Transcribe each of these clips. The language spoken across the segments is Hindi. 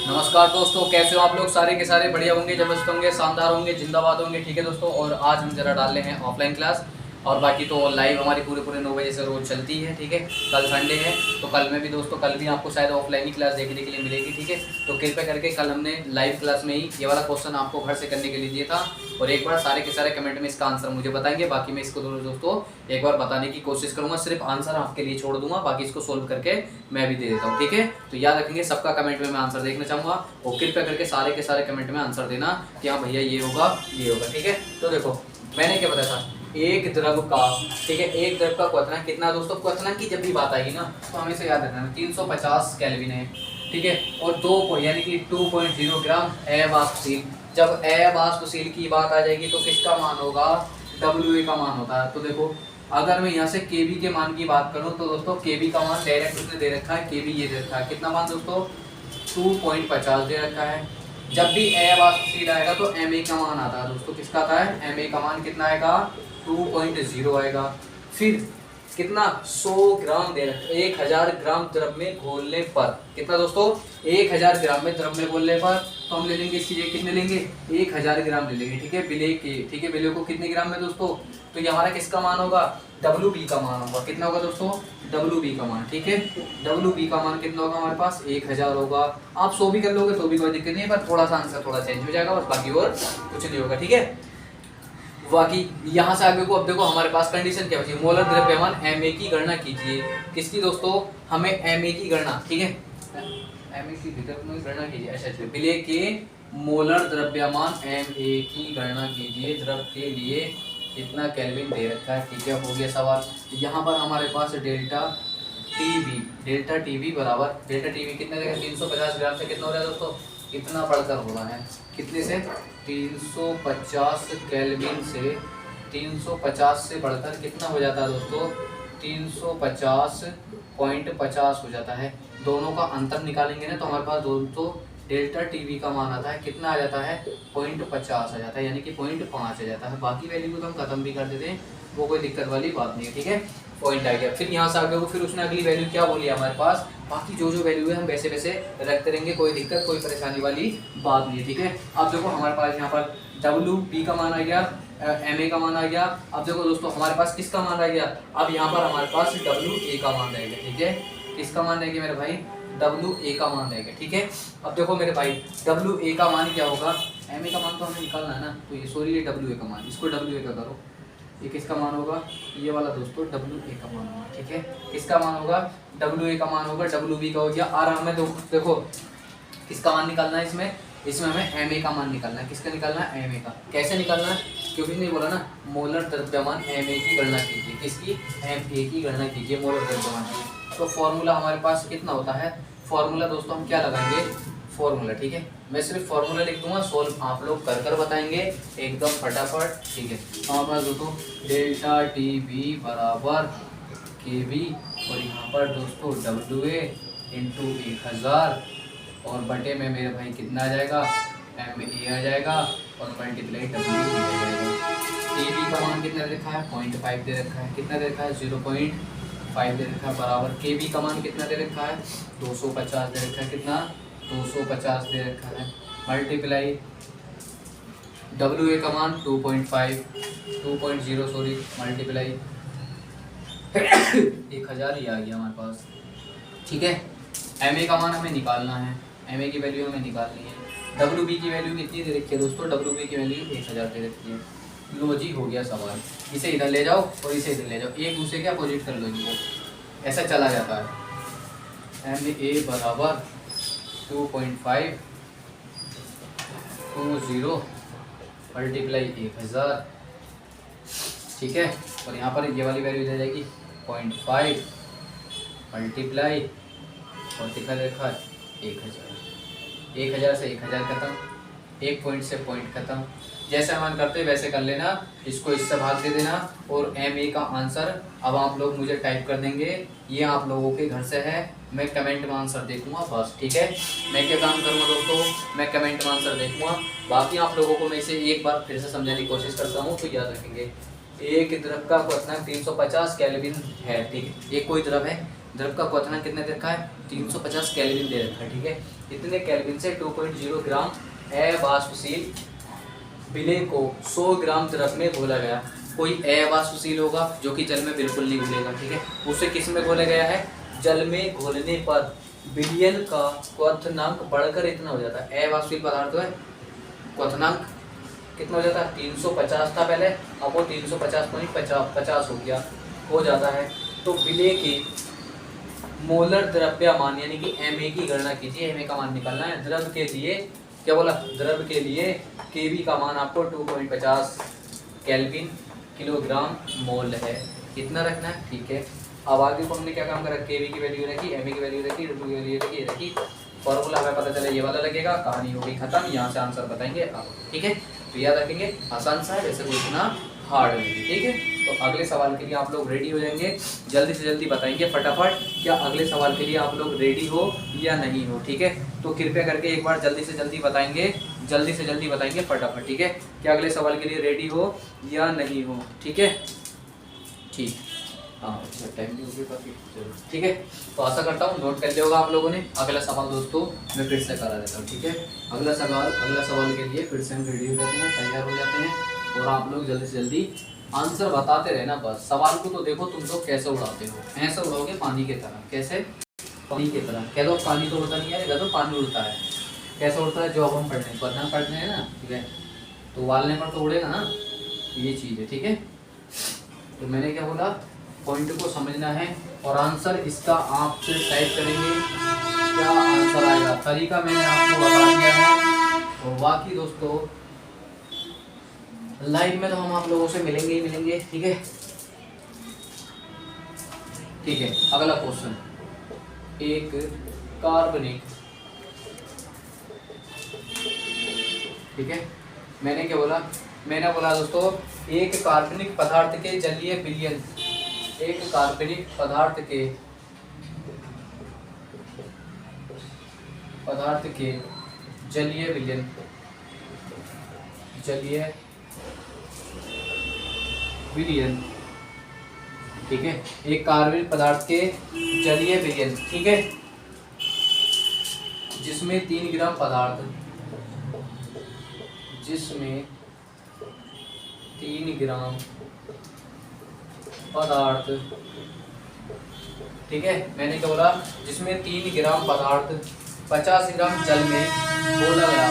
नमस्कार दोस्तों, कैसे हो आप लोग? सारे के सारे बढ़िया होंगे, जबरदस्त होंगे, शानदार होंगे, जिंदाबाद होंगे। ठीक है दोस्तों, और आज हम जरा डाल रहे हैं ऑफलाइन क्लास, और बाकी तो लाइव हमारी पूरे 9 बजे से रोज चलती है। ठीक है, कल संडे है तो कल में भी दोस्तों, कल भी आपको शायद ऑफलाइन ही क्लास देखने के लिए मिलेगी। ठीक है, तो कृपया करके कल हमने लाइव क्लास में ही ये वाला क्वेश्चन आपको घर से करने के लिए दिया था, और एक बार सारे के सारे कमेंट में इसका आंसर मुझे बताएंगे। बाकी मैं इसको दोस्तों एक बार बताने की कोशिश करूंगा, सिर्फ आंसर आपके लिए छोड़ दूंगा, बाकी इसको सोल्व करके मैं भी दे देता हूँ। ठीक है, तो याद रखेंगे सबका कमेंट में मैं आंसर देखना चाहूंगा, और कृपया करके सारे के सारे कमेंट में आंसर देना कि हाँ भैया ये होगा ये होगा। ठीक है, तो देखो मैंने क्या बताया था, एक द्रव का, ठीक है, एक द्रव का क्वथनांक कितना दोस्तों? क्वथनांक की जब भी बात आएगी ना तो हमेशा याद रखना 350 केल्विन है। ठीक है, और 2 यानी कि 2.0 ग्राम अवाष्पशील। जब अवाष्पशील की बात आ जाएगी तो किसका मान होगा? WA का मान होता है। तो देखो अगर मैं यहाँ से KB के मान की बात करूँ तो दोस्तों KB का मान डायरेक्ट उसने दे रखा है, KB ये दे रखा है, कितना मान दोस्तों? 2.50 दे रखा है। जब भी अवाष्पशील आएगा तो Ma का मान आता है दोस्तों, किसका आता है? Ma का मान कितना आएगा? 2.0 आएगा। फिर कितना? 100 ग्राम दे रखा है, 1000 ग्राम द्रव में घोलने पर। कितना दोस्तों? 1000 ग्राम में द्रव में घोलने पर तो हम ले लेंगे इसकी जगह कितने लेंगे? 1000 ग्राम ले लेंगे। ठीक है, विलेय के, ठीक है, विलेय को कितने ग्राम में दोस्तों? तो ये हमारा किसका मान होगा? WB का मान होगा। कितना होगा दोस्तों? WB का मान। ठीक है, WB का मान कितना होगा हमारे पास? 1000 होगा। आप 100 भी कर लोगे तो भी कोई दिक्कत नहीं है, पर थोड़ा सा आंसर थोड़ा चेंज हो जाएगा, बस बाकी और कुछ नहीं होगा। ठीक है, बाकी यहाँ से आगे को अब देखो हमारे पास कंडीशन क्या बची? मोलर द्रव्यमान Ma की गणना कीजिए। किसकी दोस्तों? हमें Ma की गणना, ठीक है, Ma की गणना कीजिए। अच्छा, विलेय के मोलर द्रव्यमान Ma की गणना कीजिए। द्रव के लिए कितना केल्विन दे रखा है? ठीक है, हो गया सवाल। यहाँ पर हमारे पास डेल्टा टीवी बराबर, डेल्टा टीवी कितना देगा? 350 ग्राम से कितना हो रहा है दोस्तों? कितना बढ़कर हो रहा है? कितने से? 350 केल्विन से, 350 से बढ़कर कितना हो जाता है दोस्तों? 350.50 हो जाता है। दोनों का अंतर निकालेंगे ना तो हमारे पास दोस्तों डेल्टा टीवी का मान आता है, कितना आ जाता है? 0.50 आ जाता है, यानी कि 0.5 आ जाता है। बाकी वैल्यू को तो हम खत्म भी कर देते हैं, वो कोई दिक्कत वाली बात नहीं है। ठीक है, पॉइंट आ गया। फिर यहाँ से आगे को फिर उसने अगली वैल्यू क्या बोली हमारे पास? बाकी जो वैल्यू है हम वैसे वैसे रखते रहेंगे, कोई दिक्कत कोई परेशानी वाली बात नहीं है। ठीक है, अब देखो हमारे पास यहाँ पर WB का मान आ गया, Ma का मान आ गया। अब देखो दोस्तों हमारे पास किसका मान आ गया? अब यहाँ पर हमारे पास WA का मान रहेगा। ठीक है, किसका मान रहेगा मेरे भाई? WA का मान रहेगा। ठीक है, अब देखो मेरे भाई WA का मान क्या होगा? Ma का मान तो हमें निकालना है ना, तो ये सॉरी ये WA का मान, इसको WA का करो। ये किसका मान होगा? ये वाला दोस्तों WA का मान होगा। ठीक है, किसका मान होगा? WA का मान होगा। WB का हो गया। और हमें देखो किसका मान निकालना है इसमें? इसमें हमें Ma का मान निकालना है। किसका निकालना है? Ma का। कैसे निकालना है? क्योंकि नहीं बोला ना, मोलर द्रव्यमान Ma की गणना कीजिए। किसकी? Ma की गणना कीजिए, मोलर द्रव्यमान की। तो फॉर्मूला हमारे पास कितना होता है? फॉर्मूला दोस्तों हम क्या लगाएंगे? फॉर्मूला, ठीक है, मैं सिर्फ फॉर्मूला लिख दूंगा, सोल्व आप लोग कर बताएंगे एकदम फटाफट। ठीक है, हमारे पास दोस्तों डेल्टा टीवी बराबर KB, और यहाँ पर दोस्तों WA इंटू 1000, और बटे में मेरे भाई कितना आ जाएगा? Ma आ जाएगा, और मल्टीप्लाई WB आ जाएगा। KB का मान कितना दे रखा है? 0.5 दे रखा है। कितना दे रखा है? 0.5 दे रखा है, बराबर KB का मान कितना दे रखा है? 250 दे रखा है। कितना? 250 दे रखा है, मल्टीप्लाई WA का मान 2.0 सॉरी, मल्टीप्लाई 1000 ही आ गया हमारे पास। ठीक है, Ma का मान हमें निकालना है, Ma की वैल्यू हमें निकालनी है। WB की वैल्यू कितनी दे रखी है दोस्तों? WB की वैल्यू 1000 दे रखी है। लो जी, हो गया सवाल। इसे इधर ले जाओ और इसे इधर ले जाओ, एक दूसरे के अपोजिट कर लो इनको, ऐसा चला जाता है। Ma बराबर 2.5 20 मल्टीप्लाई 1000। ठीक है, और यहाँ पर ये वाली वैल्यू दे जाएगी 0.5 मल्टीप्लाई, और कितना देखा है? 1000। 1000 से 1000 खत्म, एक पॉइंट से पॉइंट खत्म। जैसे हम करते वैसे कर लेना, इसको इससे भाग दे देना, और Ma का आंसर अब आप लोग मुझे टाइप कर देंगे। ये आप लोगों के घर से है, मैं कमेंट में आंसर देखूंगा बस। ठीक है, मैं क्या काम करूँगा दोस्तों? मैं कमेंट में आंसर देखूंगा। बाकी आप लोगों को मैं इसे एक बार फिर से समझाने की कोशिश करता हूँ, तो याद रखेंगे एक द्रव का क्वथनांक 350 केल्विन है। ठीक है, ये कोई द्रव है द्रव का क्वथनांक कितने दे रखा है, 350 केल्विन दे रखा है, ठीक है। इतने केल्विन से 2.0 ग्राम अवाष्पशील विलेय को 100 ग्राम द्रव में घोला गया। कोई अवाष्पशील होगा जो कि जल में बिल्कुल नहीं घुलेगा, ठीक है, उसे किस में घोला गया है, जल में घोलने पर विलयन का क्वथनांक बढ़कर इतना हो जाता है। अवाष्पशील पदार्थ है, क्वथनांक कितना हो जाता है, 350 था पहले, अब वो 350.50 हो जाता है। तो विलेय के मोलर द्रव्यमान यानी कि Ma की गणना कीजिए। Ma का मान निकालना है। द्रव के लिए क्या बोला, द्रव के लिए Kb का मान आपको 2.50 केल्विन किलोग्राम मोल है, इतना रखना है, ठीक है। अब आगे को हमने क्या काम करा, Kb की वैल्यू रखी, Ma की वैल्यू रखी, W की वैल्यू रखी, फॉर्मूला हमें पता चला ये वाला लगेगा, कहानी हो गई खत्म। यहाँ से आंसर बताएंगे आप, ठीक है। तो याद रखेंगे, आसान सा है, वैसे कोई इतना हार्ड नहीं, ठीक है। तो अगले सवाल के लिए आप लोग रेडी हो जाएंगे, जल्दी से जल्दी बताएंगे फटाफट, क्या अगले सवाल के लिए आप लोग रेडी हो या नहीं हो, ठीक है। तो कृपया करके एक बार जल्दी से जल्दी बताएंगे, जल्दी से जल्दी बताएंगे फटाफट, ठीक है। क्या अगले सवाल के लिए रेडी हो या नहीं हो, ठीक है, ठीक, हाँ टाइम भी हो गया काफ़ी, ठीक है। तो आशा करता हूँ नोट कर लिया होगा आप लोगों ने। अगला सवाल दोस्तों मैं फिर से करा देता हूँ, ठीक है। अगला सवाल के लिए फिर से हम रेडी हो जाते हैं, तैयार हो जाते हैं, और आप लोग जल्दी से जल्दी आंसर बताते रहना बस। सवाल को तो देखो तुम लोग कैसे उड़ाते हो, ऐसे उड़ाओगे पानी की तरह, कैसे, पानी की तरह। कह दो पानी तो उड़ता नहीं है, तो पानी उड़ता है, कैसे उड़ता है, जो अब हम पढ़ने हैं ना, ठीक है, तो उबालने पर तो उड़ेगा ना, ये चीज़ है, ठीक है। तो मैंने क्या बोला, पॉइंट को समझना है और आंसर इसका आप टाइप करेंगे, क्या आंसर आएगा, तरीका मैंने आपको बता दिया है। और बाकी दोस्तों लाइव में तो हम आप लोगों से मिलेंगे ही मिलेंगे, ठीक है, ठीक है। अगला क्वेश्चन, एक कार्बनिक, ठीक है, मैंने क्या बोला, मैंने बोला दोस्तों एक कार्बनिक पदार्थ के जलीय विलयन, एक कार्बनिक पदार्थ के जलीय विलयन, ठीक है, एक कार्बनिक पदार्थ के जलीय विलयन, ठीक है, जिसमें 3 ग्राम पदार्थ, जिसमें 3 ग्राम पदार्थ, ठीक है, मैंने क्या बोला, जिसमें 3 ग्राम पदार्थ 50 ग्राम जल में घोला गया,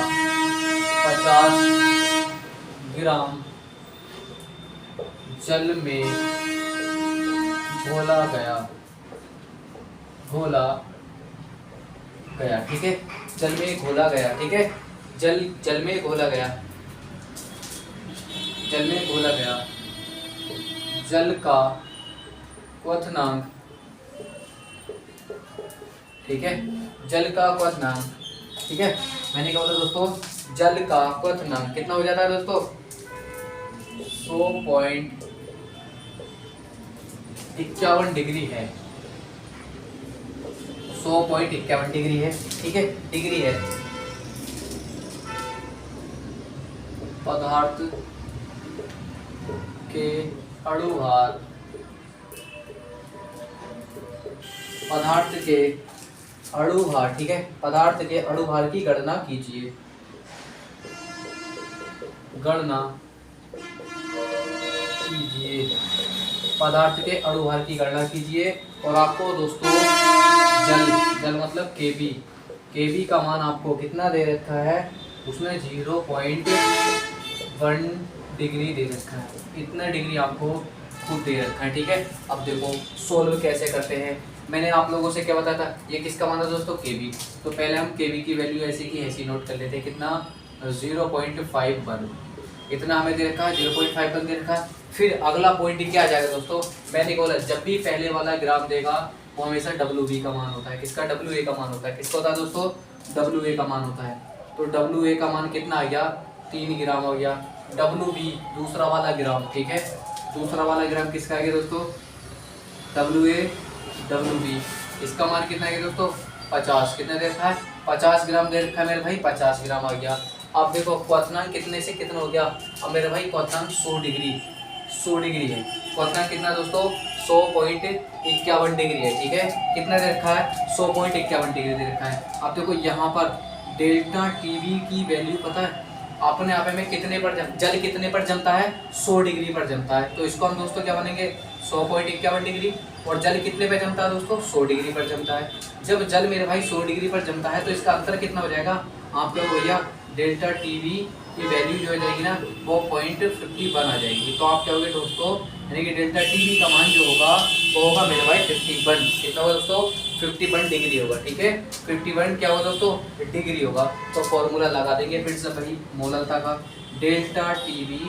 50 ग्राम जल में घोला गया, ठीक है, जल में घोला गया, ठीक है, जल में घोला गया, जल का क्वथनांक, ठीक है, जल का क्वथनांक, ठीक है, मैंने क्या बोला दोस्तों, जल का क्वथनांक कितना हो जाता है दोस्तों, 100.51 डिग्री है, 100.51 डिग्री है, ठीक है, डिग्री है। पदार्थ के अणुभार, ठीक है, पदार्थ के अणुभार की गणना कीजिए, पदार्थ के अणुभार की गणना कीजिए। और आपको दोस्तों जल मतलब केबी का मान आपको कितना दे रखा है, उसने 0.1 डिग्री दे रखा है, इतना डिग्री आपको खुद दे रखा है, ठीक है। अब देखो सोल्व कैसे करते हैं, मैंने आप लोगों से क्या बताया था, ये किसका मान है दोस्तों, केबी। तो पहले हम केबी की वैल्यू ऐसी की ऐसी नोट कर लेते हैं, कितना 0.51, इतना हमें दे रखा है, 0.51 दे रखा है। फिर अगला पॉइंट क्या आ जाएगा दोस्तों, मैंने बोला जब भी पहले वाला ग्राम देगा वो हमेशा WB का मान होता है, किसका, WA का मान होता है, किसका होता है दोस्तों, WA का मान होता है। तो WA का मान कितना आ गया, 3 ग्राम हो गया। WB दूसरा वाला ग्राम, ठीक है, दूसरा वाला ग्राम किसका आ गया दोस्तों, WB, इसका मान कितना है दोस्तों, 50, कितना दे रखा है, 50 ग्राम दे रखा है मेरे भाई, 50 ग्राम आ गया। अब देखो क्वथनांक कितने से कितना हो गया, अब मेरे भाई क्वथनांक 100 डिग्री है, क्वथनांक कितना दोस्तों, 100.51 डिग्री है, ठीक है। कितना दे रखा है, 100.51 डिग्री दे रखा है। अब देखो यहाँ पर डेल्टा टीवी की वैल्यू पता है अपने आप में कितने पर जल कितने पर जमता है, 100 डिग्री पर जमता है। तो इसको हम दोस्तों क्या बनेंगे, 100.51 डिग्री। और जल कितने पे जमता है दोस्तों, 100 डिग्री पर जमता है। जब जल मेरे भाई 100 डिग्री पर जमता है तो इसका अंतर कितना हो जाएगा, आप लोग भैया डेल्टा टीवी की वैल्यू जो हो जाएगी ना वो 0.51 आ जाएगी। तो आप क्या होगे दोस्तों, यानी कि डेल्टा टीवी का मान जो होगा वो होगा मेरे भाई 51। कितना होगा दोस्तों, 51 डिग्री होगा, ठीक है। 51 क्या होगा दोस्तों, डिग्री होगा। तो फॉर्मूला लगा देंगे फिर से भाई मोलरता का, डेल्टा टीवी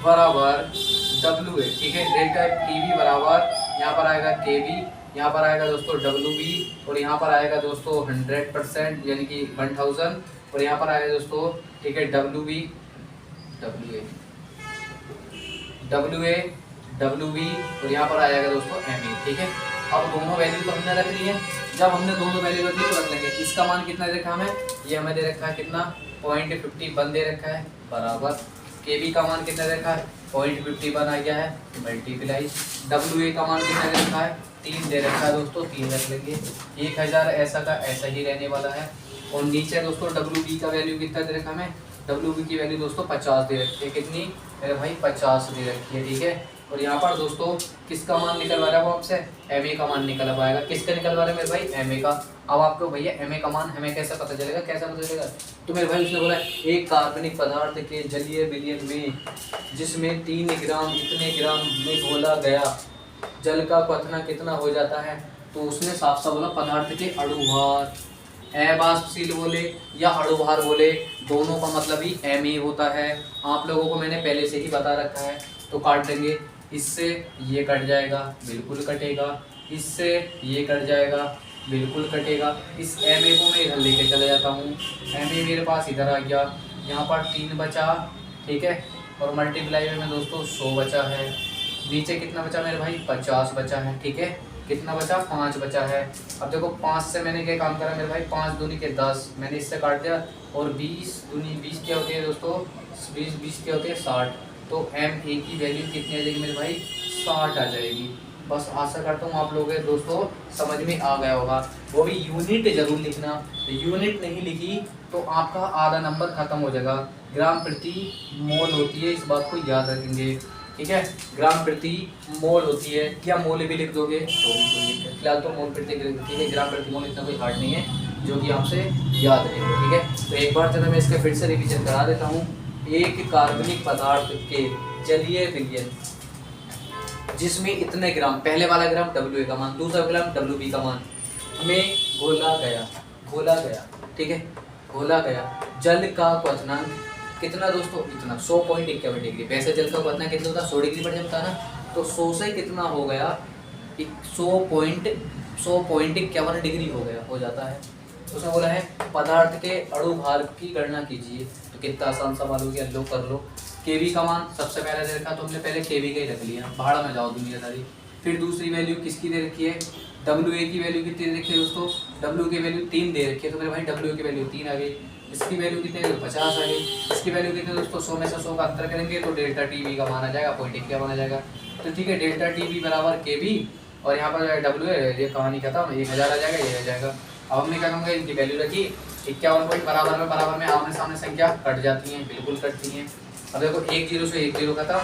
बराबर डब्ल्यू ए, ठीक है। डेल्टा टीवी बराबर यहाँ पर आएगा के वी, यहाँ पर आएगा दोस्तों डब्ल्यू बी, और यहाँ पर आएगा दोस्तों 100% यानी कि 1000, और यहाँ पर आएगा दोस्तों, ठीक है, डब्ल्यू बी डब्ल्यू बी, और यहाँ पर आएगा दोस्तों एम ए, ठीक है। अब दोनों वैल्यू तो हमने रख ली है। जब हमने दोनों वैल्यू रख ली तो रख लेंगे इसका मान कितना दे रखा हमें, ये हमें दे रखा है कितना 0.51 दे रखा है, बराबर के बी का मान कितना दे रखा है 0.51 आ गया है, मल्टीप्लाई डब्ल्यू ए का मान कितना दे रखा है 3 दे रखा है दोस्तों, 3 रख लेंगे। 1000 ऐसा का ऐसा ही रहने वाला है। और नीचे दोस्तों डब्ल्यू बी का वैल्यू कितना दे रखा हमें, डब्ल्यू बी की वैल्यू दोस्तों 50 दे रखी है। कितनी मेरे भाई 50 दे रखी है, ठीक है। और यहाँ पर दोस्तों किसका मान निकलवा रहा है वो हमसे, एम ए का मान निकल पाएगा। किसका निकलवा रहा है मेरे भाई, एम ए का। अब आपको भैया एम ए का मान हमें कैसे पता चलेगा, कैसे पता चलेगा, तो मेरे भाई उसने बोला एक कार्बनिक पदार्थ के जलीय विलयन में जिसमें 3 ग्राम इतने ग्राम में घोला गया जल का क्वथना कितना हो जाता है। तो उसने साफ साफ बोला पदार्थ के अणुभार, अवाष्पशील बोले या अणुभार बोले, दोनों का मतलब ही एम ए होता है। आप लोगों को मैंने पहले से ही बता रखा है। तो काट देंगे, इससे ये कट जाएगा, बिल्कुल कटेगा, इससे ये कट जाएगा, बिल्कुल कटेगा। इस एम ए को मैं इधर लेके चले जाता हूँ, एम ए मेरे पास इधर आ गया, यहाँ पर 3 बचा, ठीक है। और मल्टीप्लाई में दोस्तों 100 बचा है, नीचे कितना बचा मेरे भाई 50 बचा है, ठीक है। कितना बचा 5 बचा है। अब देखो 5 से मैंने क्या काम करा मेरे भाई, 5 दूनी के 10, मैंने इससे काट दिया। और 20 दूनी 20 क्या होती है दोस्तों, 20 क्या होती है 60। तो एम ए की वैल्यू कितनी आ जाएगी मेरे भाई 60 आ जाएगी। बस आशा करता हूँ आप लोगों के दोस्तों समझ में आ गया होगा। वो भी यूनिट जरूर लिखना, यूनिट नहीं लिखी तो आपका आधा नंबर खत्म हो जाएगा। ग्राम प्रति मोल होती है, इस बात को याद रखेंगे, ठीक है। ग्राम प्रति मोल होती है, या मोल भी लिख दोगे तो भी कोई दिक्कत, फिलहाल तो मोल प्रति, ठीक है। ग्राम प्रति मोल इतना कोई हार्ड नहीं है जो कि आपसे याद रहेगा, ठीक है। तो एक बार चलो मैं इसका फिर से रिवीजन करा देता हूँ। एक कार्बनिक पदार्थ के जलीय विलयन जिसमें इतने ग्राम, पहले वाला ग्राम डब्ल्यू ए का मान, दूसरा ग्राम डब्ल्यू बी का मान में घोला गया, ठीक है, घोला गया जल का क्वथनांक कितना दोस्तों, इतना 100.51 डिग्री। वैसे जल का क्वथनांक कितना होता है 100 डिग्री पर जमता ना, तो 100 से कितना हो गया 100.51 डिग्री हो जाता है। तो उसने बोला है पदार्थ के अणुभार की गणना कीजिए। तो कितना आसान सवाल हो गया, लो कर लो। केवी का मान सबसे पहले दे रखा, तो हमने पहले केवी का ही रख लिया, भाड़ा में जाओ दुनियादारी। फिर दूसरी वैल्यू किसकी दे रखी है, डब्ल्यू ए की वैल्यू कितनी दे रखी है दोस्तों, डब्ल्यू की वैल्यू 3 दे रखी है। तो मेरे भाई डब्ल्यू की वैल्यू 3 आ गई, इसकी वैल्यू कितनी है 50 आ गई, इसकी वैल्यू कितनी दोस्तों 100 में से 100 का अंतर करेंगे तो डेल्टा टी वी का मान आ जाएगा, 0.1 माना जाएगा। तो ठीक है, डेल्टा टी वी बराबर के वी, और यहाँ पर डब्ल्यू है, ये कहानी खत्म, 1000 आ जाएगा, ये आ जाएगा। अब हमने क्या करूँगा, इनकी वैल्यू रखी 51 पॉइंट, बराबर में आमने सामने संख्या कट जाती हैं, बिल्कुल कटती हैं। अब देखो 1 0 से 1 0 खत्म,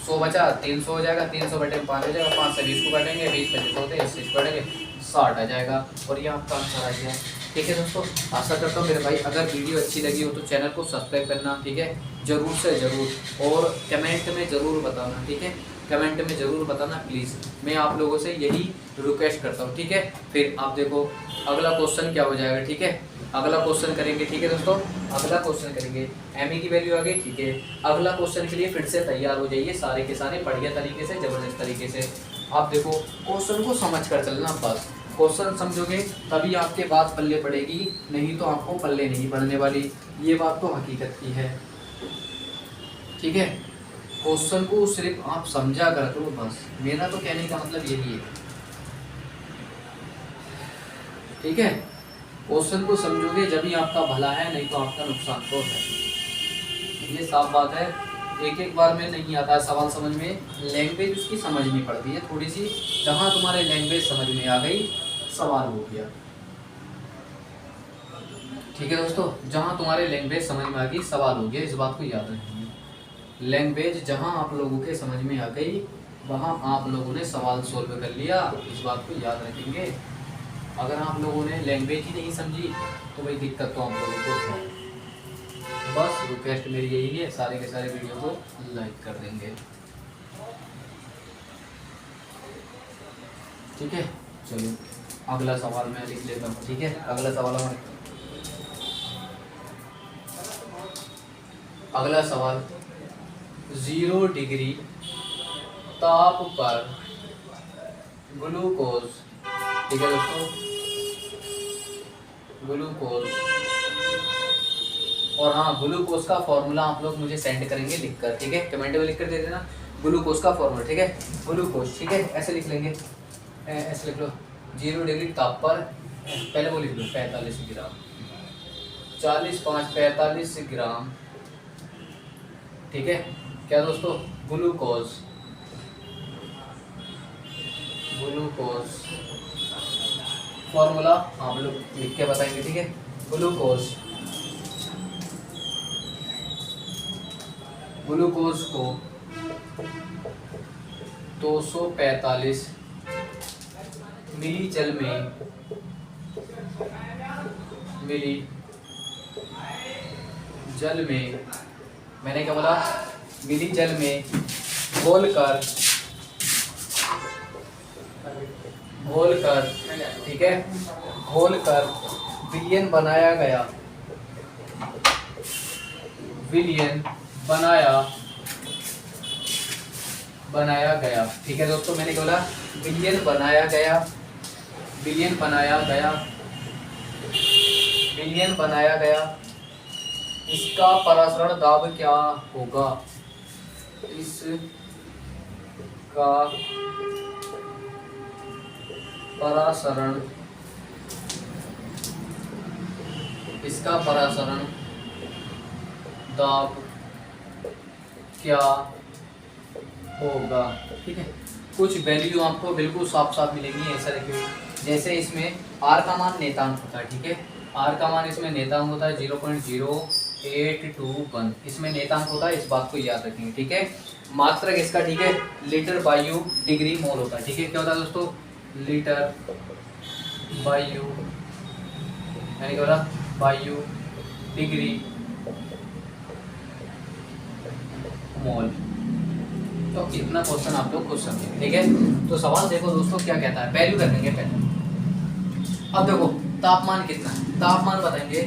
100 बचा, 300 हो जाएगा, 300 बटे 5 हो जाएगा, 5 से 20 को काटेंगे, 20 25 होते हैं, 80 काटेंगे, 60 आ जाएगा। और ये आपका आंसर आ गया, ठीक है दोस्तों। आशा करता हूँ मेरे भाई अगर वीडियो अच्छी लगी हो तो चैनल को सब्सक्राइब करना, ठीक है, ज़रूर से ज़रूर, और कमेंट में ज़रूर बताना, ठीक है, कमेंट में ज़रूर बताना प्लीज़, मैं आप लोगों से यही रिक्वेस्ट करता हूँ, ठीक है। फिर आप देखो अगला क्वेश्चन क्या हो जाएगा, ठीक है, अगला क्वेश्चन करेंगे, ठीक है दोस्तों, अगला क्वेश्चन करेंगे। एम ई की वैल्यू आ गई, ठीक है। अगला क्वेश्चन के लिए फिर से तैयार हो जाइए सारे के सारे, बढ़िया तरीके से, ज़बरदस्त तरीके से। आप देखो क्वेश्चन को समझ कर चलना, बस क्वेश्चन समझोगे तभी आपके बात पल्ले पड़ेगी, नहीं तो आपको पल्ले नहीं पड़ने वाली, ये बात तो हकीकत की है, ठीक है। क्वेश्चन को सिर्फ आप समझा कर दो बस, मेरा तो कहने का मतलब यही है, ठीक है। क्वेश्चन को समझोगे जब ही आपका भला है, नहीं तो आपका नुकसान तो है, ये साफ बात है। एक एक बार में नहीं आता सवाल समझ में, लैंग्वेज उसकी समझनी पड़ती है थोड़ी सी। जहाँ तुम्हारे लैंग्वेज समझ में आ गई सवाल हो गया। ठीक है दोस्तों, जहाँ तुम्हारे लैंग्वेज समझ में आ गई सवाल हो गया, इस बात को याद रखेंगे। लैंग्वेज जहाँ आप लोगों के समझ में आ गई वहाँ आप लोगों ने सवाल सोल्व कर लिया, इस बात को याद रखेंगे। अगर आप लोगों ने लैंग्वेज ही नहीं समझी तो भाई दिक्कत तो आप लोगों को है। बस रिक्वेस्ट मेरी यही है, सारे के सारे वीडियो को लाइक कर देंगे। ठीक है, चलो अगला सवाल मैं लिख लेता हूँ। ठीक है, अगला सवाल अगला सवाल 0 डिग्री ताप पर ग्लूकोज, ठीक है दोस्तों, ग्लूकोज, और हाँ ग्लूकोज का फॉर्मूला आप लोग मुझे सेंड करेंगे लिखकर। ठीक है, कमेंट में लिख कर दे देना ग्लूकोज का फॉर्मूला। ठीक है, ग्लूकोज, ठीक है, ऐसे लिख लेंगे, ऐसे लिख लो 0 डिग्री ताप पर, पहले वो लिख लो 45 ग्राम, 40 5 45 ग्राम। ठीक है, क्या दोस्तों, ग्लूकोज, ग्लूकोज फॉर्मूला आप लोग लिख के बताएंगे। ठीक है, ग्लूकोज, ग्लूकोज को 245 मिली जल में, मिली जल में, मैंने क्या बोला, मिली जल में घोलकर, घोलकर, ठीक है, घोलकर विलयन बनाया गया, विलयन बनाया गया। ठीक है दोस्तों, मैंने क्या बोला, विलयन बनाया गया, विलयन बनाया गया, विलयन बनाया गया। इसका परासरण दाब क्या होगा, इसका परासरण, इसका परासरण दाब क्या होगा। ठीक है, कुछ वैल्यू आपको बिल्कुल साफ साफ मिलेंगी, ऐसा रखिए। जैसे इसमें आर का मान नेतांक होता है, ठीक है, आर का मान इसमें नेतांक होता है 0.0821, इसमें नेतांक होता है, इस बात को याद रखेंगे। ठीक है, मात्रक इसका, ठीक है, लीटर बायु डिग्री मोल होता है। ठीक है, क्या होता है दोस्तों, लीटर बायु, यानी क्या बोला, बायु डिग्री मोल। तो इतना क्वेश्चन आप लोग खुद समझेंगे। ठीक है, तो सवाल देखो दोस्तों क्या कहता है, वैल्यू कर देंगे पहले। अब देखो तापमान कितना है, तापमान बताएंगे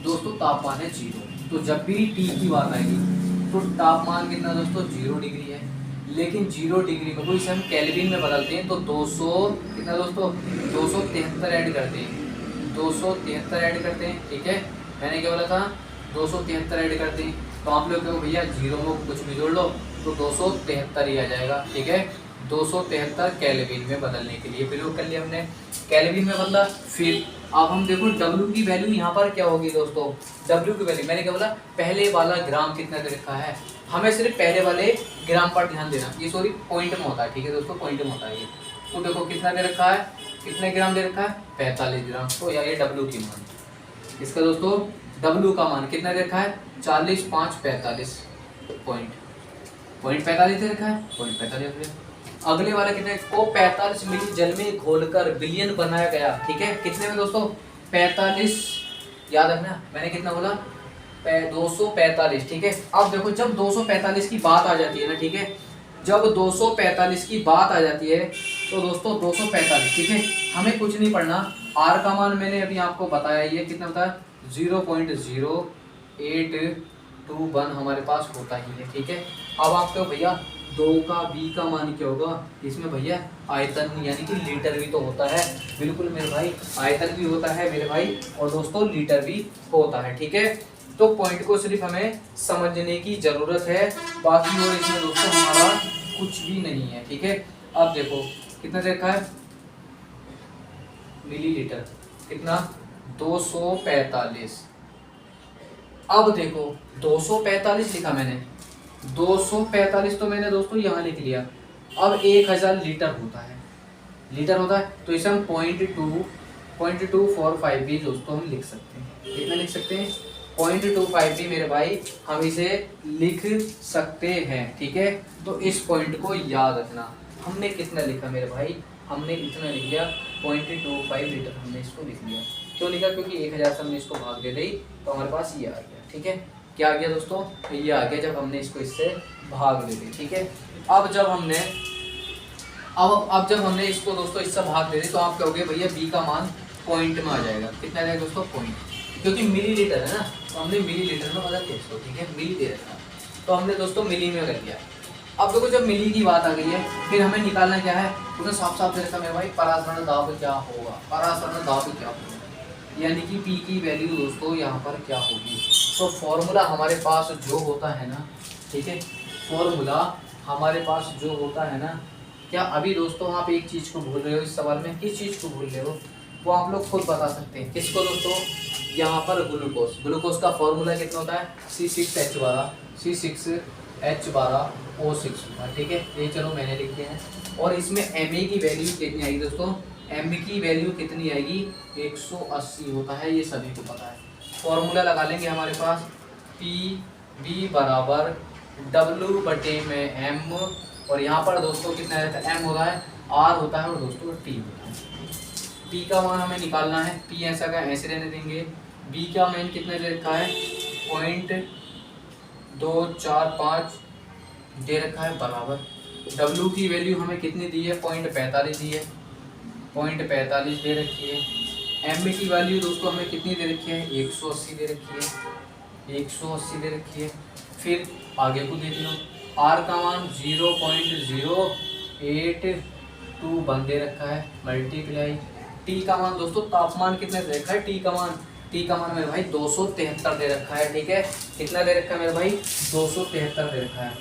दोस्तों, तापमान है 0। तो जब भी टी की बात आएगी तो तापमान कितना दोस्तों, 0 डिग्री है। लेकिन 0 डिग्री को इसे हम केल्विन में बदलते हैं तो 200 कितना दोस्तों, 273 ऐड करते हैं, 273 ऐड करते हैं। ठीक है, मैंने क्या बोला था, 273 ऐड करते हैं। तो आप लोग कहो भैया 0 में कुछ भी जोड़ लो तो 273 ही आ जाएगा। ठीक है, 273 केल्विन में बदलने के लिए प्रयोग कर लिया हमने, केल्विन में बदला। फिर अब हम देखो W की वैल्यू यहाँ पर क्या होगी दोस्तों, W की वैल्यू मैंने क्या बोला, पहले वाला ग्राम कितना दे रखा है, हमें सिर्फ पहले वाले ग्राम पर ध्यान देना, ये सॉरी पॉइंट में होता है। ठीक है दोस्तों, पॉइंट में होता है ये। तो देखो कितना दे रखा है, कितने ग्राम दे रखा है, 45 ग्राम। तो यार ये W की मान, इसका दोस्तों W का मान कितना दे रखा है, 40 5 45 पॉइंट 45 दे रखा है, पॉइंट 45। अगले वाला कितने को 45 मिली जल में घोलकर विलयन बनाया गया। ठीक है, कितने में दोस्तों, 45, याद रखना मैंने कितना बोला, 245। ठीक है, अब देखो जब 245 की बात आ जाती है ना, ठीक है, जब 245 की बात आ जाती है तो दोस्तों 245, ठीक है, हमें कुछ नहीं पढ़ना। आर का मान मैंने अभी आपको बताया, ये कितना बताया, 0.0821 हमारे पास होता ही है। ठीक है, अब आपको भैया 2 का बी का मान क्या होगा, इसमें भैया आयतन यानी कि लीटर भी तो होता है, बिल्कुल मेरे भाई, आयतन भी होता है मेरे भाई, और दोस्तों लीटर भी होता है। ठीक है, तो पॉइंट को सिर्फ हमें समझने की जरूरत है, बाकी और इसमें दोस्तों हमारा कुछ भी नहीं है। ठीक है, अब देखो कितना देखा है, मिलीलीटर कितना, 245। अब देखो 245 लिखा मैंने, 245 तो मैंने दोस्तों यहाँ लिख लिया। अब 1000 लीटर होता है, तो इसे हम 0.245 भी दोस्तों हम लिख सकते हैं। कितना लिख सकते हैं? 0.25 भी मेरे भाई हम इसे लिख सकते हैं, ठीक है। तो इस पॉइंट को याद रखना। हमने कितना लिखा मेरे भाई? हमने इतना लिख लिया 0.25 लीटर, हमने इसको लिख लिया। क्यों लिखा? क्योंकि 1000 से हमने इसको भाग दे दी तो हमारे पास ये आ गया, ठीक है। क्या आ गया दोस्तों? ये आ गया जब हमने इसको इससे भाग दे दी, ठीक है। अब जब हमने इसको दोस्तों इससे भाग दे दी तो आप कहोगे भैया बी का मान पॉइंट में आ जाएगा। कितना आ जाएगा दोस्तों? पॉइंट, क्योंकि मिलीलीटर है ना, तो हमने मिलीलीटर में बदल दिया इसको, ठीक है। मिली दे रखा तो हमने दोस्तों मिली में कर लिया। अब देखो जब मिली की बात आ गई है, फिर हमें निकालना क्या है? उसने साफ साफ दे रखा मेरे भाई परासरण दाब क्या होगा, परासरण दाब क्या होगा, यानी कि पी की वैल्यू दोस्तों यहाँ पर क्या होगी। तो फॉर्मूला हमारे पास जो होता है ना, ठीक है, फॉर्मूला हमारे पास जो होता है ना, क्या अभी दोस्तों आप एक चीज़ को भूल रहे हो इस सवाल में? किस चीज़ को भूल रहे हो वो आप लोग खुद बता सकते हैं। किसको दोस्तों? यहाँ पर ग्लूकोज का फॉर्मूला कितना होता है? C6H12O6, ठीक है। ये चलो मैंने लिख दिया है। और इसमें Ma की वैल्यू कितनी आएगी दोस्तों? M की वैल्यू कितनी आएगी? 180 होता है, ये सभी को पता है। फॉर्मूला लगा लेंगे हमारे पास PV बराबर W बटे में M, और यहाँ पर दोस्तों कितना रहता है? M होता है, R होता है और दोस्तों T होता है। P का मान हमें निकालना है, P ऐसा का ऐसे रहने देंगे। B का मान कितने दे रखा है? 0.245 दे रखा है बराबर। W की वैल्यू हमें कितनी दी है? 0.45 दी है, 0.45 दे रखी है। M की वैल्यू दोस्तों हमें कितनी दे रखी है? 180 दे रखी है, 180 दे रखी है। फिर आगे को देख लो, R का मान 0.0821 दे रखा है, मल्टीप्लाई। T का मान दोस्तों तापमान कितने दे रखा है? T का मान मेरे भाई 273 दे रखा है, ठीक है। कितना दे रखा है मेरे भाई? 273 दे रखा है।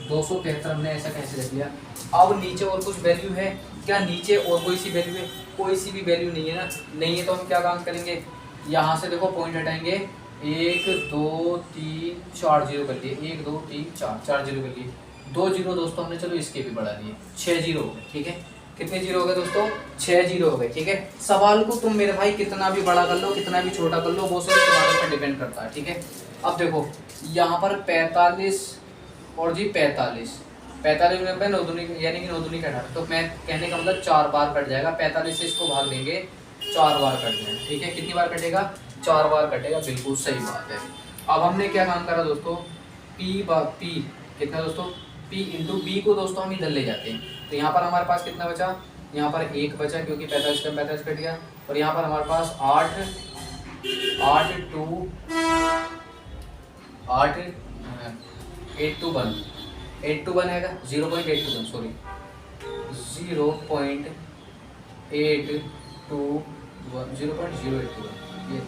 273 हमने ऐसा कैसे रख लिया? अब नीचे और कुछ वैल्यू है क्या? नीचे और कोई सी वैल्यू है? कोई सी भी वैल्यू नहीं है ना, नहीं है तो हम क्या काम करेंगे? यहाँ से देखो पॉइंट हटाएंगे, 1 2 3 4 जीरो कर लिए, 1 2 3 4 जीरो कर लिए। 2 जीरो दोस्तों हमने चलो इसके भी बढ़ा दिए, 6 जीरो हो गए, ठीक है। कितने जीरो हो गए दोस्तों? 6 जीरो हो गए, ठीक है। सवाल को तुम मेरे भाई कितना भी बड़ा कर लो, कितना भी छोटा कर लो, वो सिर्फ तुम्हारे पर डिपेंड करता है, ठीक है। अब देखो यहाँ पर 45 और जी 45 में 9 दूनी यानी कि 9 दूनी का 18, तो मैं कहने का मतलब 4 बार कट जाएगा। 45 से इसको भाग देंगे 4 बार कट जाएगा, ठीक है। कितनी बार कटेगा? 4 बार कटेगा, बिल्कुल सही बात है। अब हमने क्या काम करा दोस्तों? P कितना दोस्तों? P इंटू बी को दोस्तों हम इधर ले जाते हैं, तो यहाँ पर हमारे पास कितना बचा? यहाँ पर 1 बचा, क्योंकि 45 का 45 कट गया। और यहाँ पर हमारे पास 8 8 टू 1 आएगा, 0.821 सॉरी 0.081 ये।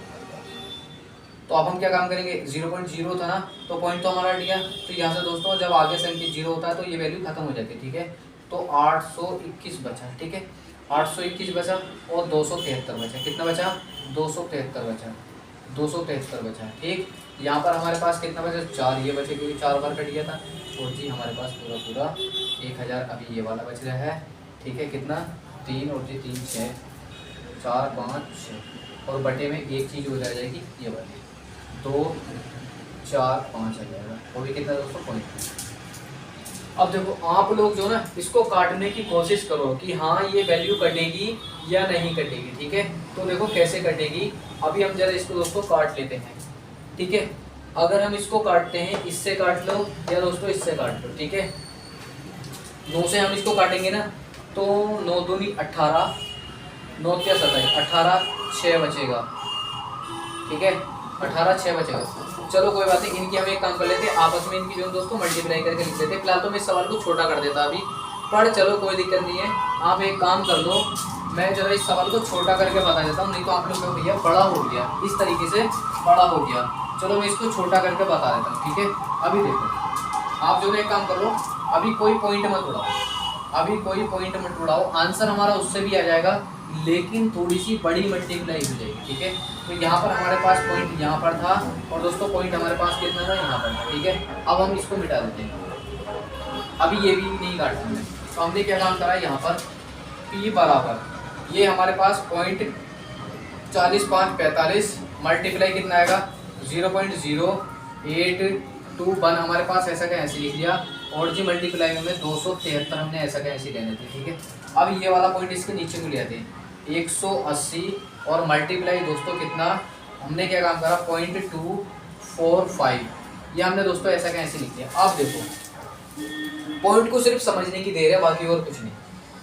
तो अब हम क्या काम करेंगे? 0.0 था ना, तो पॉइंट तो हमारा हट गया। तो यहाँ से दोस्तों जब आगे से अंकित 0 होता है तो ये वैल्यू खत्म हो जाती है, ठीक है। तो 821 बचा, ठीक है। 821 बचा और 273 बचा। कितना बचा? 273 बचा, ठीक। यहाँ पर हमारे पास कितना बचा? 4 ये बचे, क्योंकि 4 बार कट गया था। और जी हमारे पास पूरा 1000 अभी ये वाला बच रहा है, ठीक है। कितना? 3 और जी 3 6 4 5 6 और बटे में एक चीज़ हो जाएगी ये वाली, 2 4 5 आ जाएगा। वो भी कितना दोस्तों? पॉइंट। अब देखो आप लोग जो ना इसको काटने की कोशिश करो कि हाँ ये वैल्यू कटेगी या नहीं कटेगी, ठीक है। तो देखो कैसे कटेगी, अभी हम जरा इसको दोस्तों काट लेते हैं, ठीक है। अगर हम इसको काटते हैं, इससे काट लो या दोस्तों इससे काट लो, ठीक है। 9 से हम इसको काटेंगे ना, तो 9 दूनी 18, 9 क्या 27, 18 6 बचेगा, ठीक है। 18 6 बचेगा। चलो कोई बात नहीं, इनकी हम एक काम कर लेते हैं, आपस में इनकी जो दोस्तों मल्टीप्लाई करके लिख देते हैं। फिलहाल तो मैं इस सवाल को छोटा कर देता अभी, पर चलो कोई दिक्कत नहीं है। आप एक काम कर लो, मैं जो है इस सवाल को छोटा करके बता देता हूँ, नहीं तो आप लोग को भैया बड़ा हो गया, इस तरीके से बड़ा हो गया। चलो मैं इसको छोटा करके बता देता हूँ, ठीक है। अभी देखो आप जो है एक काम कर लो, अभी कोई पॉइंट मत उड़ाओ, आंसर हमारा उससे भी आ जाएगा लेकिन थोड़ी सी बड़ी मल्टीप्लाई हो जाएगी, ठीक है। तो यहाँ पर हमारे पास पॉइंट यहाँ पर था और दोस्तों पॉइंट हमारे पास कितना था, यहाँ पर था, ठीक है। अब हम इसको मिटा देते हैं, अभी ये भी नहीं काटना हमने। तो हमने क्या काम करा, यहाँ पर P बराबर ये हमारे पास पॉइंट 40 5 45 मल्टीप्लाई कितना आएगा 0.0821 हमारे पास ऐसा का ऐसे लिख दिया, और जी मल्टीप्लाई में 273 हमने ऐसा का ऐसे लेने थे, ठीक है। अब ये वाला पॉइंट इसके नीचे को ले आते हैं 180 और मल्टीप्लाई दोस्तों कितना हमने क्या काम करा 0.245, ये हमने दोस्तों ऐसा का ऐसे लिख दिया। अब देखो पॉइंट को सिर्फ समझने की देर है, बाकी और कुछ नहीं,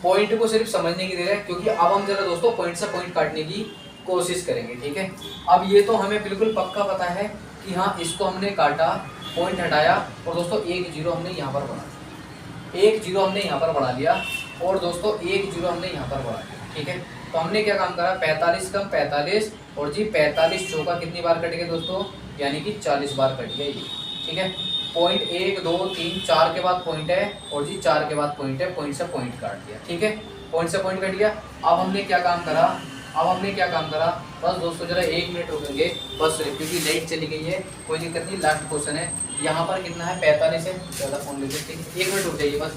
पॉइंट को सिर्फ समझने की देर है, क्योंकि अब हम जरा दोस्तों पॉइंट से पॉइंट काटने की कोशिश करेंगे, ठीक है। अब ये तो हमें बिल्कुल पक्का पता है कि हाँ इसको हमने काटा, पॉइंट हटाया और दोस्तों एक जीरो हमने यहाँ पर बढ़ा दिया, एक जीरो हमने यहाँ पर बढ़ा लिया और दोस्तों एक जीरो हमने यहाँ पर बढ़ा दिया, ठीक है। तो हमने क्या काम करा 45 कम 45 और जी 45 चौका कितनी बार कट गया दोस्तों, यानी कि 40 बार कट गया ये, ठीक है। पॉइंट 1 2 3 4 के बाद पॉइंट है और जी 4 के बाद पॉइंट है, पॉइंट से पॉइंट काट दिया, ठीक है। पॉइंट से पॉइंट कट गया। अब हमने क्या काम करा, बस दोस्तों जरा 1 मिनट रुकेंगे बस, क्योंकि लाइट चली गई है, कोई दिक्कत नहीं। लास्ट क्वेश्चन है, यहाँ पर कितना है 45 है, ज़्यादा फोन लेते, ठीक है। 1 मिनट रुक जाइए बस,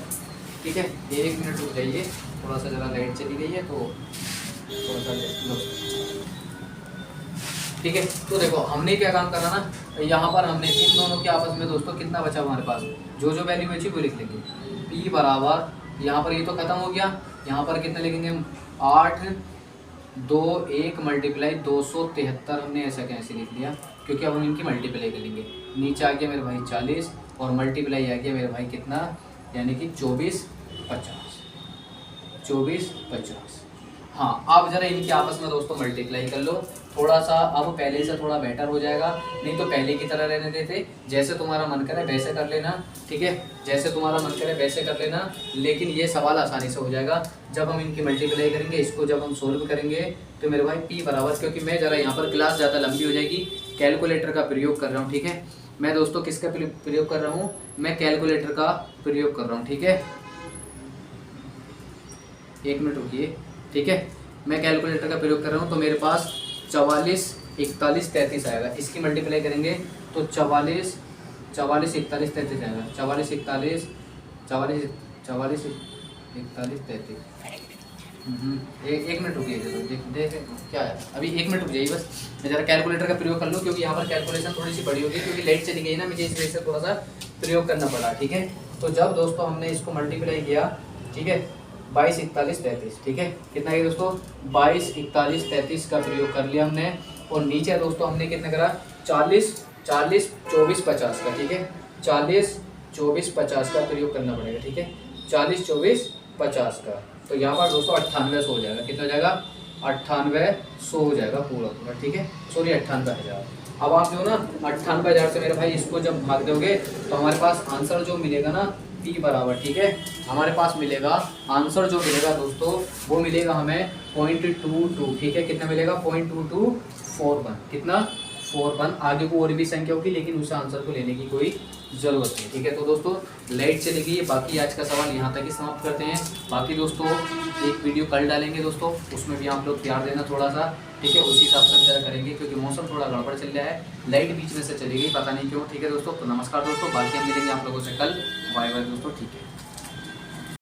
ठीक है, 1 मिनट रुक जाइए, थोड़ा सा जरा लाइट चली गई है तो थोड़ा सा ठीक है। तो देखो हमने क्या काम करा ना, यहाँ पर हमने इन दोनों के आपस में दोस्तों कितना बचा हमारे पास, जो जो वैल्यू बची वो लिख लेंगे। P बराबर यहाँ पर ये तो खत्म हो गया, यहाँ पर कितना लिखेंगे 8 2 1 मल्टीप्लाई 273 हमने ऐसा कैसे लिख लिया, क्योंकि अब हम इनकी मल्टीप्लाई करेंगे। नीचे आ गया मेरे भाई 40 और मल्टीप्लाई आ गया मेरे भाई कितना, यानी कि 24 50। हाँ अब जरा इनके आपस में दोस्तों मल्टीप्लाई कर लो, थोड़ा सा अब पहले से थोड़ा बेटर हो जाएगा, नहीं तो पहले की तरह रहने देते, जैसे तुम्हारा मन करे वैसे कर लेना, ठीक है, जैसे तुम्हारा मन करे वैसे कर लेना। लेकिन ये सवाल आसानी से हो जाएगा जब हम इनकी मल्टीप्लाई करेंगे, इसको जब हम सोल्व करेंगे तो मेरे भाई P बराबर, क्योंकि मैं ज़रा यहाँ पर क्लास ज़्यादा लंबी हो जाएगी, कैलकुलेटर का प्रयोग कर रहा हूँ, ठीक है। मैं दोस्तों किसका प्रयोग कर रहा हूँ, मैं कैलकुलेटर का प्रयोग कर रहा हूँ, ठीक है। 1 मिनट रुकिए, ठीक है, मैं कैलकुलेटर का प्रयोग कर रहा हूँ। तो मेरे पास 44 41 33 आएगा, इसकी मल्टीप्लाई करेंगे तो 44 41 41 33 आएगा, 44 41 44 41 41 33। एक मिनट रुकिए, देख क्या है, अभी 1 मिनट रुक जाइए बस, मैं ज़रा कैलकुलेटर का प्रयोग कर लूँ, क्योंकि यहाँ पर कैलकुलेशन थोड़ी सी बड़ी होगी, क्योंकि लाइट चली गई ना, मुझे इस वजह से थोड़ा सा प्रयोग करना पड़ा, ठीक है। तो जब दोस्तों हमने इसको मल्टीप्लाई किया, ठीक है, 22 41 33, ठीक है, कितना है दोस्तों 22 41 33 का प्रयोग कर लिया हमने, और नीचे दोस्तों हमने कितना करा 40 40 24 50 का, ठीक है, 40 24 50 का प्रयोग करना पड़ेगा, ठीक है, 40 24 50 का। तो यहाँ पर दोस्तों 9800 हो जाएगा, कितना हो जाएगा 9800 हो जाएगा पूरा पूरा, ठीक है, सॉरी 98,000। अब आप जो ना 98,000 से मेरे भाई इसको जब भाग दोगे तो हमारे पास आंसर जो मिलेगा ना P बराबर, ठीक है, हमारे पास मिलेगा आंसर जो मिलेगा दोस्तों वो मिलेगा हमें 0.22, ठीक है, कितना मिलेगा 0.2241, कितना 41। आगे को और भी संख्या होगी लेकिन उस आंसर को लेने की कोई ज़रूरत नहीं, ठीक है। तो दोस्तों लाइट चली गई, बाकी आज का सवाल यहाँ तक ही समाप्त करते हैं। बाकी दोस्तों एक वीडियो कल डालेंगे दोस्तों, उसमें भी आप लोग प्यार देना थोड़ा सा, ठीक है, उसी हिसाब से जरा करेंगे, क्योंकि मौसम थोड़ा गड़बड़ चल रहा है, लाइट बीच में से चली गई, पता नहीं क्यों, ठीक है दोस्तों। तो नमस्कार दोस्तों, बाकी हम मिलेंगे आप लोगों से कल, बाय बाय दोस्तों, ठीक है।